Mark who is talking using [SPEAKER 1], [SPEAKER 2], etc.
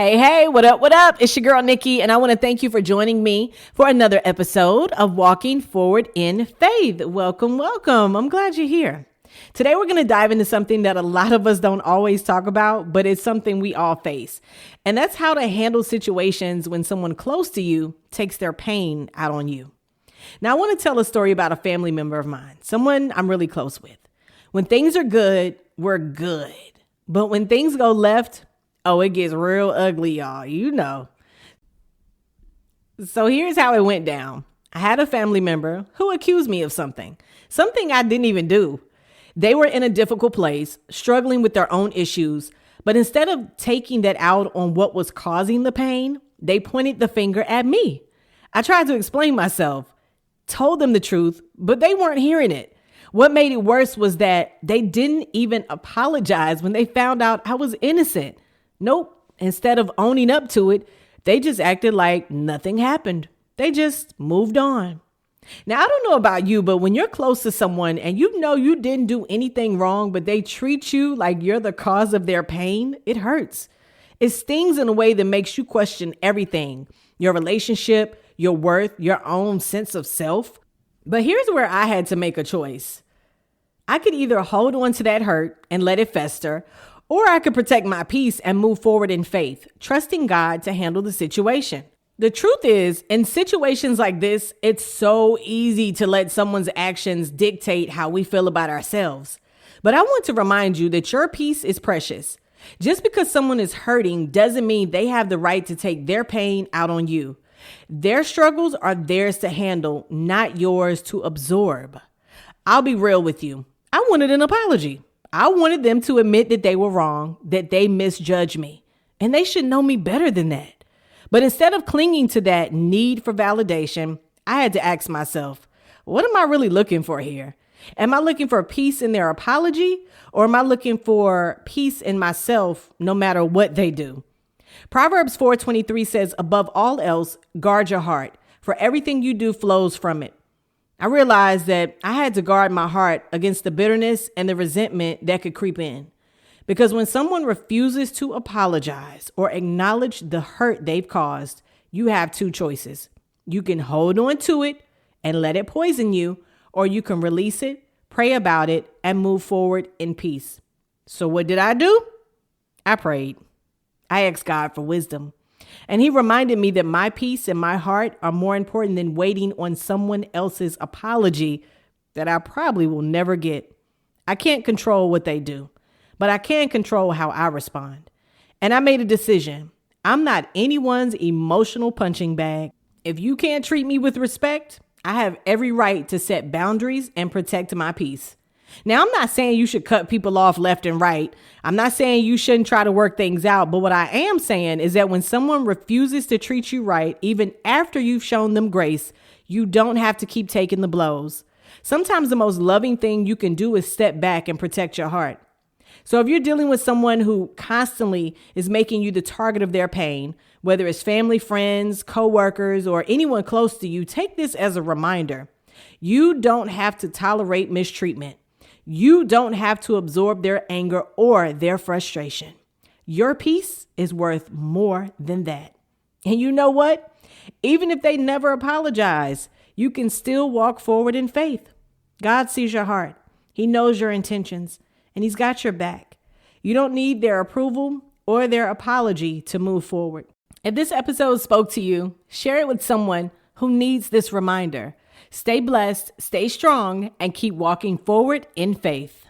[SPEAKER 1] Hey, what up, what up? It's your girl, Nikki, and I want to thank you for joining me for another episode of Walking Forward in Faith. Welcome, welcome. I'm glad you're here. Today, we're going to dive into something that a lot of us don't always talk about, but it's something we all face. And that's how to handle situations when someone close to you takes their pain out on you. Now, I want to tell a story about a family member of mine, someone I'm really close with. When things are good, we're good. But when things go left, it gets real ugly, y'all. You know. So here's how it went down. I had a family member who accused me of something I didn't even do. They were in a difficult place, struggling with their own issues. But instead of taking that out on what was causing the pain, they pointed the finger at me. I tried to explain myself, told them the truth, but they weren't hearing it. What made it worse was that they didn't even apologize when they found out I was innocent. Nope. Instead of owning up to it, they just acted like nothing happened. They just moved on. Now, I don't know about you, but when you're close to someone and you know you didn't do anything wrong, but they treat you like you're the cause of their pain, it hurts. It stings in a way that makes you question everything, your relationship, your worth, your own sense of self. But here's where I had to make a choice. I could either hold on to that hurt and let it fester, or I could protect my peace and move forward in faith, trusting God to handle the situation. The truth is, in situations like this, it's so easy to let someone's actions dictate how we feel about ourselves. But I want to remind you that your peace is precious. Just because someone is hurting doesn't mean they have the right to take their pain out on you. Their struggles are theirs to handle, not yours to absorb. I'll be real with you. I wanted an apology. I wanted them to admit that they were wrong, that they misjudged me, and they should know me better than that. But instead of clinging to that need for validation, I had to ask myself, what am I really looking for here? Am I looking for peace in their apology, or am I looking for peace in myself no matter what they do? Proverbs 4:23 says, above all else, guard your heart, for everything you do flows from it. I realized that I had to guard my heart against the bitterness and the resentment that could creep in. Because when someone refuses to apologize or acknowledge the hurt they've caused, you have two choices. You can hold on to it and let it poison you, or you can release it, pray about it, and move forward in peace. So what did I do? I prayed. I asked God for wisdom. And he reminded me that my peace and my heart are more important than waiting on someone else's apology that I probably will never get. I can't control what they do, but I can control how I respond. And I made a decision. I'm not anyone's emotional punching bag. If you can't treat me with respect, I have every right to set boundaries and protect my peace. Now, I'm not saying you should cut people off left and right. I'm not saying you shouldn't try to work things out. But what I am saying is that when someone refuses to treat you right, even after you've shown them grace, you don't have to keep taking the blows. Sometimes the most loving thing you can do is step back and protect your heart. So if you're dealing with someone who constantly is making you the target of their pain, whether it's family, friends, coworkers, or anyone close to you, take this as a reminder. You don't have to tolerate mistreatment. You don't have to absorb their anger or their frustration. Your peace is worth more than that. And you know what? Even if they never apologize, you can still walk forward in faith. God sees your heart. He knows your intentions, and he's got your back. You don't need their approval or their apology to move forward. If this episode spoke to you, share it with someone who needs this reminder. Stay blessed, stay strong, and keep walking forward in faith.